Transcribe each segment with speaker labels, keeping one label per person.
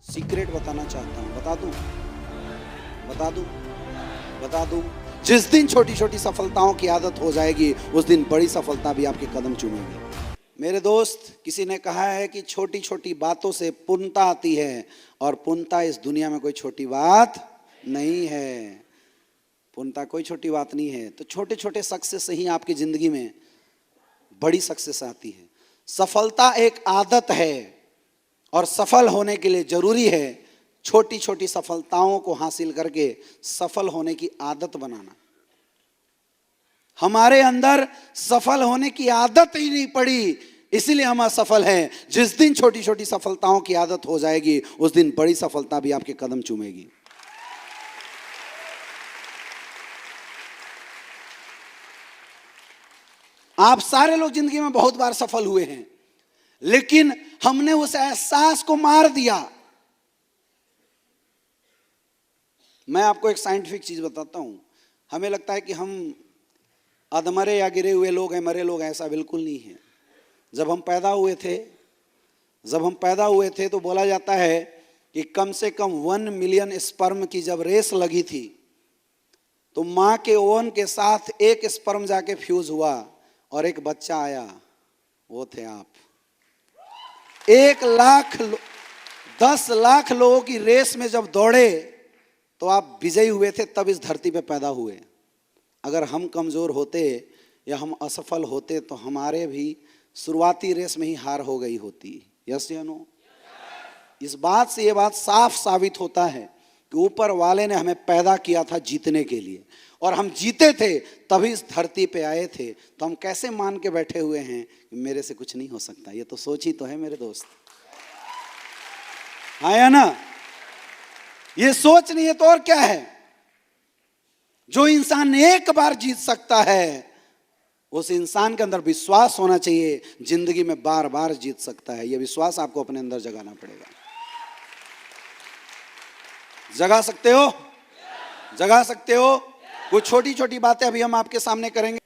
Speaker 1: Secret बताना चाहता हूं। बता दूं बता दूं। जिस दिन छोटी छोटी सफलताओं की आदत हो जाएगी उस दिन बड़ी सफलता भी आपके कदम चूमेगी। मेरे दोस्त, किसी ने कहा है कि छोटी छोटी बातों से पूर्णता आती है, और पूर्णता इस दुनिया में कोई छोटी बात नहीं है। पूर्णता कोई छोटी बात नहीं है। तो छोटे छोटे सक्सेस से ही आपकी जिंदगी में बड़ी सक्सेस आती है। सफलता एक आदत है, और सफल होने के लिए जरूरी है छोटी छोटी सफलताओं को हासिल करके सफल होने की आदत बनाना। हमारे अंदर सफल होने की आदत ही नहीं पड़ी, इसीलिए हम असफल हैं। जिस दिन छोटी छोटी सफलताओं की आदत हो जाएगी उस दिन बड़ी सफलता भी आपके कदम चूमेगी। आप सारे लोग जिंदगी में बहुत बार सफल हुए हैं, लेकिन हमने उस एहसास को मार दिया। मैं आपको एक साइंटिफिक चीज बताता हूं। हमें लगता है कि हम अधमरे या गिरे हुए लोग हैं, मरे लोग हैं। ऐसा बिल्कुल नहीं है। जब हम पैदा हुए थे तो बोला जाता है कि कम से कम 1 मिलियन स्पर्म की जब रेस लगी थी तो मां के ओवन के साथ एक स्पर्म जाके फ्यूज हुआ और एक बच्चा आया, वो थे आप। 10 लाख लोगों की रेस में जब दौड़े तो आप विजयी हुए थे, तब इस धरती पे पैदा हुए। अगर हम कमजोर होते या हम असफल होते तो हमारे भी शुरुआती रेस में ही हार हो गई होती। यस या नो? इस बात से ये बात साफ साबित होता है कि ऊपर वाले ने हमें पैदा किया था जीतने के लिए, और हम जीते थे तभी इस धरती पे आए थे। तो हम कैसे मान के बैठे हुए हैं कि मेरे से कुछ नहीं हो सकता? ये तो सोच ही तो है मेरे दोस्त। हाँ या ना? ये सोच नहीं है तो और क्या है? जो इंसान एक बार जीत सकता है उस इंसान के अंदर विश्वास होना चाहिए, जिंदगी में बार बार जीत सकता है। यह विश्वास आपको अपने अंदर जगाना पड़ेगा। जगा सकते हो? जगा सकते हो? कुछ छोटी छोटी बातें अभी हम आपके सामने करेंगे।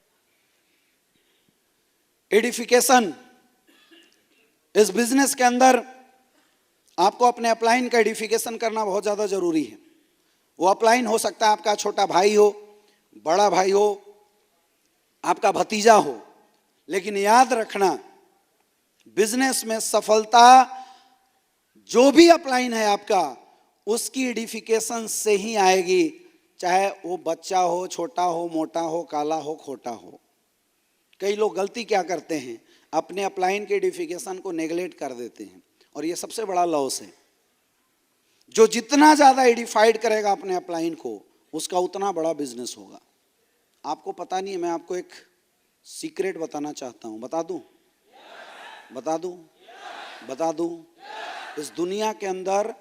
Speaker 1: एडिफिकेशन, इस बिजनेस के अंदर आपको अपने अपलाइन का एडिफिकेशन करना बहुत ज्यादा जरूरी है। वो अपलाइन हो सकता है आपका छोटा भाई हो, बड़ा भाई हो, आपका भतीजा हो, लेकिन याद रखना बिजनेस में सफलता जो भी अपलाइन है आपका, उसकी एडिफिकेशन से ही आएगी। चाहे वो बच्चा हो, छोटा हो, मोटा हो, काला हो, खोटा हो। कई लोग गलती क्या करते हैं, अपने अपलाइन के एडिफिकेशन को नेगलेक्ट कर देते हैं, और ये सबसे बड़ा लॉस है। जो जितना ज्यादा एडिफाइड करेगा अपने अपलाइन को, उसका उतना बड़ा बिजनेस होगा। आपको पता नहीं है, मैं आपको एक सीक्रेट बताना चाहता हूं। बता दूं। इस दुनिया के अंदर,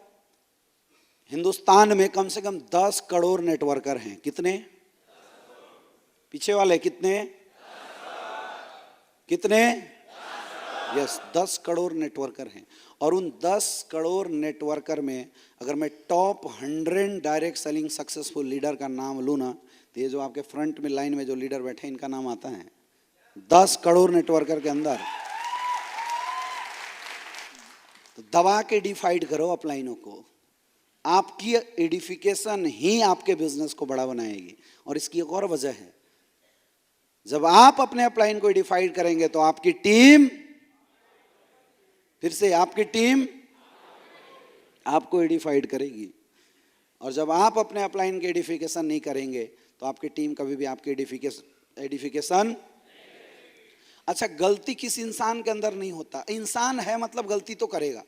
Speaker 1: हिंदुस्तान में कम से कम 10 करोड़ नेटवर्कर हैं। कितने? पीछे वाले कितने? यस, 10 करोड़ नेटवर्कर हैं। और उन 10 करोड़ नेटवर्कर में अगर मैं top 100 direct selling successful leader का नाम लूँ ना, तो ये जो आपके फ्रंट में लाइन में जो लीडर बैठे हैं, इनका नाम आता है। 10 करोड़ नेटवर्कर के अंदर। तो दबा के डिफाइड करो अपलाइनों को। आपकी एडिफिकेशन ही आपके बिजनेस को बड़ा बनाएगी। और इसकी एक और वजह है, जब आप अपने अपलाइन को एडिफाइड करेंगे तो आपकी टीम, फिर से आपकी टीम आपको एडिफाइड करेगी। और जब आप अपने अपलाइन के एडिफिकेशन नहीं करेंगे तो आपकी टीम कभी भी आपके एडिफिकेशन। अच्छा, गलती किस इंसान के अंदर नहीं होता? इंसान है मतलब गलती तो करेगा।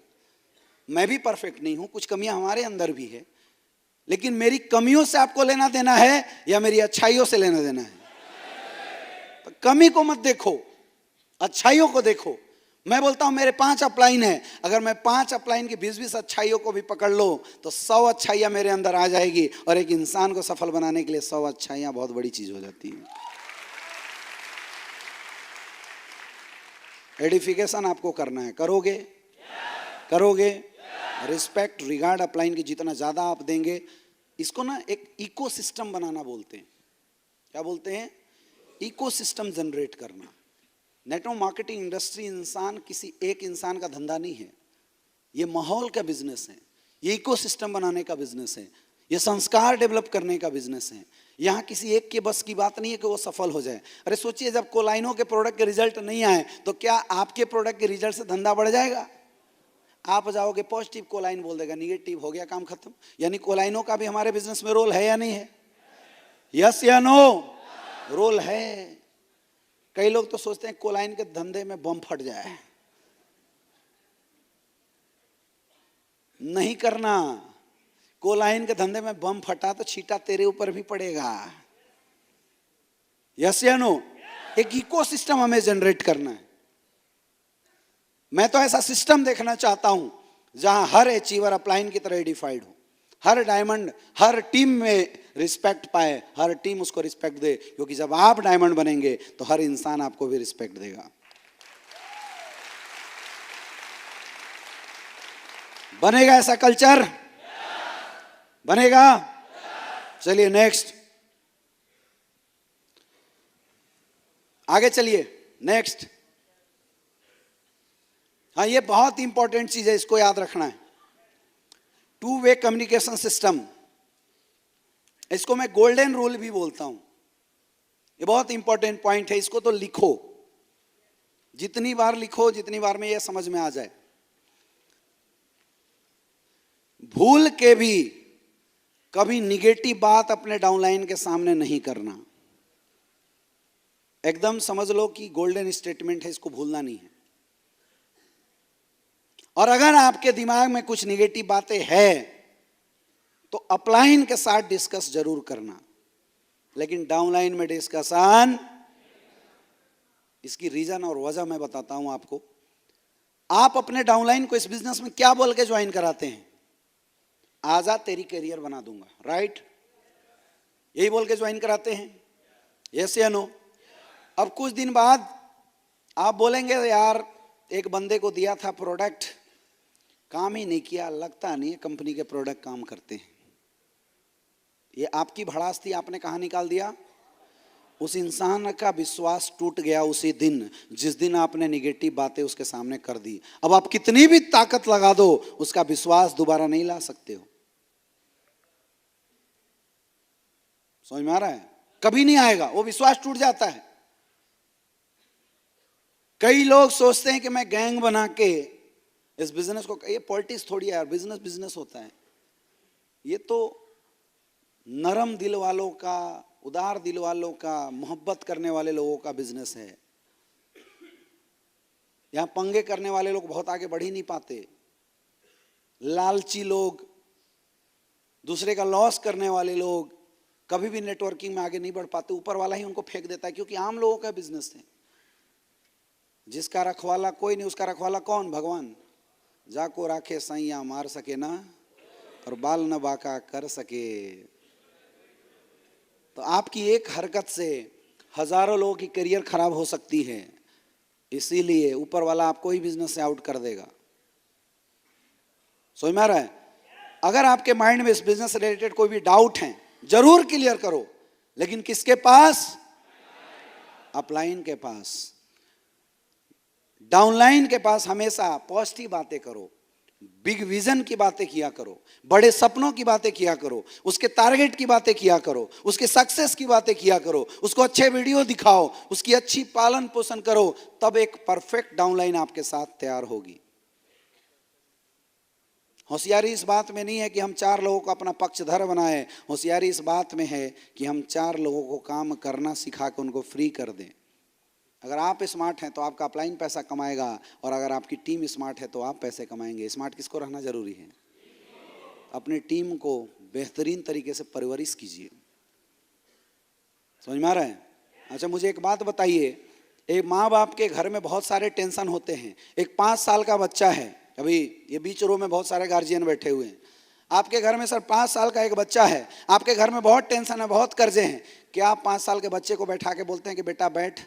Speaker 1: मैं भी परफेक्ट नहीं हूं, कुछ कमियां हमारे अंदर भी है, लेकिन मेरी कमियों से आपको लेना देना है या मेरी अच्छाइयों से लेना देना है? तो कमी को मत देखो, अच्छाइयों को देखो। मैं बोलता हूं मेरे 5 अपलाइन है, अगर मैं 5 अपलाइन की 20-20 अच्छाइयों को भी पकड़ लो तो 100 अच्छाइयां मेरे अंदर आ जाएगी। और एक इंसान को सफल बनाने के लिए 100 अच्छाइयां बहुत बड़ी चीज हो जाती है। एडिफिकेशन आपको करना है। करोगे? रिस्पेक्ट, रिगार्ड अपलाइन की जितना ज्यादा आप देंगे, इसको ना एक इकोसिस्टम बनाना बोलते हैं। क्या बोलते हैं? इकोसिस्टम जनरेट करना। नेटवर्क मार्केटिंग इंडस्ट्री किसी एक इंसान का धंधा नहीं है, ये माहौल का बिजनेस है। ये इकोसिस्टम बनाने का बिजनेस है, ये संस्कार डेवलप करने का बिजनेस है। यहाँ किसी एक के बस की बात नहीं है कि वो सफल हो जाए। अरे सोचिए, जब कोलाइनो के प्रोडक्ट के रिजल्ट नहीं आए तो क्या आपके प्रोडक्ट के रिजल्ट से धंधा बढ़ जाएगा? आप जाओगे पॉजिटिव, कोलाइन बोल देगा निगेटिव, हो गया काम खत्म। यानी कोलाइनो का भी हमारे बिजनेस में रोल है या नहीं है? यस या नो? रोल है। कई लोग तो सोचते हैं कोलाइन के धंधे में बम फट जाए, नहीं करना। कोलाइन के धंधे में बम फटा तो छीटा तेरे ऊपर भी पड़ेगा। यस या नो? एक इकोसिस्टम हमें जनरेट करना है। मैं तो ऐसा सिस्टम देखना चाहता हूं जहां हर अचीवर अपलाइन की तरह एडिफाइड हो, हर डायमंड हर टीम में रिस्पेक्ट पाए, हर टीम उसको रिस्पेक्ट दे, क्योंकि जब आप डायमंड बनेंगे तो हर इंसान आपको भी रिस्पेक्ट देगा। बनेगा ऐसा कल्चर? बनेगा? चलिए नेक्स्ट, आगे चलिए नेक्स्ट। हाँ, ये बहुत इंपॉर्टेंट चीज है, इसको याद रखना है। टू वे कम्युनिकेशन सिस्टम, इसको मैं गोल्डन रूल भी बोलता हूं। ये बहुत इंपॉर्टेंट पॉइंट है, इसको तो लिखो, जितनी बार लिखो जितनी बार में ये समझ में आ जाए। भूल के भी कभी निगेटिव बात अपने डाउनलाइन के सामने नहीं करना। एकदम समझ लो कि गोल्डन स्टेटमेंट है, इसको भूलना नहीं है। और अगर आपके दिमाग में कुछ निगेटिव बातें हैं तो अपलाइन के साथ डिस्कस जरूर करना, लेकिन डाउनलाइन में डिस्कशन। इसकी रीजन और वजह मैं बताता हूं आपको। आप अपने डाउनलाइन को इस बिजनेस में क्या बोल के ज्वाइन कराते हैं? आजा तेरी करियर बना दूंगा, राइट? यही बोल के ज्वाइन कराते हैं, यस या नो? अब कुछ दिन बाद आप बोलेंगे यार एक बंदे को दिया था प्रोडक्ट, काम ही नहीं किया, लगता नहीं है कंपनी के प्रोडक्ट काम करते हैं। ये आपकी भड़ास थी, आपने कहाँ निकाल दिया? उस इंसान का विश्वास टूट गया उसी दिन जिस दिन आपने निगेटिव बातें उसके सामने कर दी। अब आप कितनी भी ताकत लगा दो, उसका विश्वास दोबारा नहीं ला सकते हो। समझ में आ रहा है? कभी नहीं आएगा, वो विश्वास टूट जाता है। कई लोग सोचते हैं कि मैं गैंग बना के इस बिजनेस को, ये पॉलिटिक्स थोड़ी है यार, बिजनेस बिजनेस होता है। ये तो नरम दिल वालों का, उदार दिल वालों का, मोहब्बत करने वाले लोगों का बिजनेस है। यहां पंगे करने वाले लोग बहुत आगे बढ़ ही नहीं पाते। लालची लोग, दूसरे का लॉस करने वाले लोग कभी भी नेटवर्किंग में आगे नहीं बढ़ पाते। ऊपर वाला ही उनको फेंक देता है, क्योंकि आम लोगों का बिजनेस है। जिसका रखवाला कोई नहीं, उसका रखवाला कौन? भगवान। जाको राखे सैया मार सके ना, और बाल न बाका कर सके। तो आपकी एक हरकत से हजारों लोगों की करियर खराब हो सकती है। इसीलिए ऊपर वाला आपको ही बिजनेस से आउट कर देगा। समझ में आ रहा है? अगर आपके माइंड में इस बिजनेस से रिलेटेड कोई भी डाउट है, जरूर क्लियर करो, लेकिन किसके पास? अपलाइन के पास। डाउनलाइन के पास हमेशा पॉजिटिव बातें करो, बिग विजन की बातें किया करो, बड़े सपनों की बातें किया करो, उसके टारगेट की बातें किया करो, उसके सक्सेस की बातें किया करो, उसको अच्छे वीडियो दिखाओ, उसकी अच्छी पालन पोषण करो, तब एक परफेक्ट डाउनलाइन आपके साथ तैयार होगी। होशियारी इस बात में नहीं है कि हम 4 लोगों को अपना पक्षधर बनाए। होशियारी इस बात में है कि हम 4 लोगों को काम करना सिखा के उनको फ्री कर दें। अगर आप स्मार्ट हैं तो आपका अपलाइन पैसा कमाएगा, और अगर आपकी टीम स्मार्ट है तो आप पैसे कमाएंगे। स्मार्ट किसको रहना जरूरी है? अपनी टीम को बेहतरीन तरीके से परवरिश कीजिए। समझ में आ रहा है? अच्छा, मुझे एक बात बताइए, एक माँ बाप के घर में बहुत सारे टेंशन होते हैं। एक 5 साल का बच्चा है, अभी ये बीच रो में बहुत सारे गार्जियन बैठे हुए हैं। आपके घर में सर 5 साल का एक बच्चा है, आपके घर में बहुत टेंशन है, बहुत कर्जे हैं। क्या आप 5 साल के बच्चे को बैठा के बोलते हैं कि बेटा बैठ,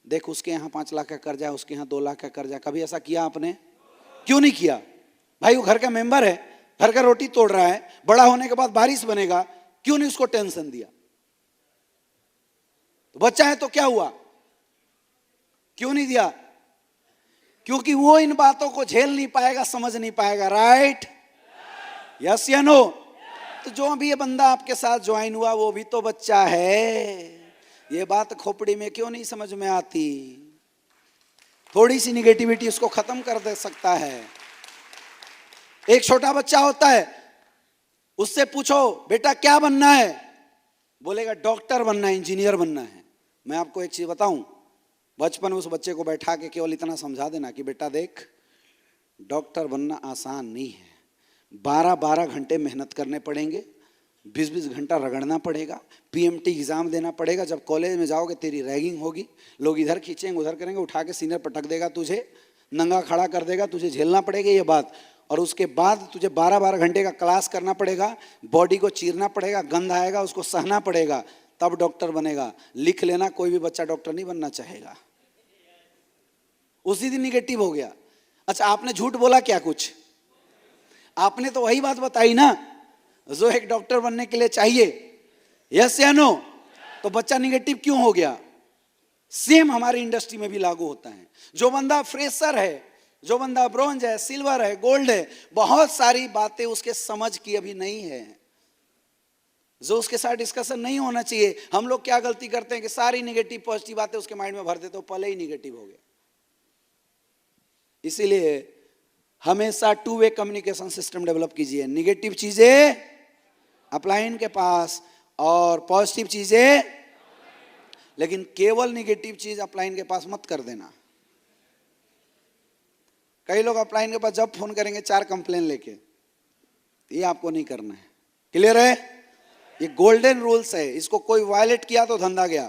Speaker 1: देख उसके यहाँ 5 लाख का कर्जा है, उसके यहाँ 2 लाख का कर्जा? कभी ऐसा किया आपने? क्यों नहीं किया? भाई वो घर का मेंबर है, घर का रोटी तोड़ रहा है, बड़ा होने के बाद बारिश बनेगा, क्यों नहीं उसको टेंशन दिया? तो बच्चा है तो क्या हुआ, क्यों नहीं दिया? क्योंकि वो इन बातों को झेल नहीं पाएगा, समझ नहीं पाएगा, राइट? यस या नो? तो जो अभी ये बंदा आपके साथ ज्वाइन हुआ वो भी तो बच्चा है। ये बात खोपड़ी में क्यों नहीं समझ में आती? थोड़ी सी निगेटिविटी उसको खत्म कर दे सकता है। एक छोटा बच्चा होता है, उससे पूछो बेटा क्या बनना है, बोलेगा डॉक्टर बनना है, इंजीनियर बनना है। मैं आपको एक चीज बताऊं, बचपन में उस बच्चे को बैठा के केवल इतना समझा देना कि बेटा देख, डॉक्टर बनना आसान नहीं है, 12-12 घंटे मेहनत करने पड़ेंगे, 20-20 घंटा रगड़ना पड़ेगा, पीएमटी एग्जाम देना पड़ेगा, जब कॉलेज में जाओगे तेरी रैगिंग होगी, लोग इधर खींचेंगे उधर करेंगे, उठा के सीनियर पटक देगा तुझे, नंगा खड़ा कर देगा, तुझे झेलना पड़ेगा ये बात। और उसके बाद तुझे 12-12 घंटे का क्लास करना पड़ेगा, बॉडी को चीरना पड़ेगा, गंध आएगा उसको सहना पड़ेगा, तब डॉक्टर बनेगा। लिख लेना, कोई भी बच्चा डॉक्टर नहीं बनना चाहेगा। उसी दिन निगेटिव हो गया। अच्छा, आपने झूठ बोला क्या? कुछ आपने तो वही बात बताई ना जो एक डॉक्टर बनने के लिए चाहिए। यस या नो? तो बच्चा निगेटिव क्यों हो गया? सेम हमारी इंडस्ट्री में भी लागू होता है। जो बंदा फ्रेशर है, जो बंदा ब्रॉन्ज है, सिल्वर है, गोल्ड है, बहुत सारी बातें उसके समझ की अभी नहीं है, जो उसके साथ डिस्कशन नहीं होना चाहिए। हम लोग क्या गलती करते हैं कि सारी नेगेटिव पॉजिटिव बातें उसके माइंड में भर देते, तो पहले ही नेगेटिव हो गया। इसीलिए हमेशा 2 वे कम्युनिकेशन सिस्टम डेवलप कीजिए। नेगेटिव चीजें अपलाइन के पास और पॉजिटिव चीजें, लेकिन केवल नेगेटिव चीज अपलाइन के पास मत कर देना। कई लोग अपलाइन के पास जब फोन करेंगे 4 कंप्लेन लेके, ये आपको नहीं करना है। क्लियर है? ये गोल्डन रूल्स है, इसको कोई वायलेट किया तो धंधा गया।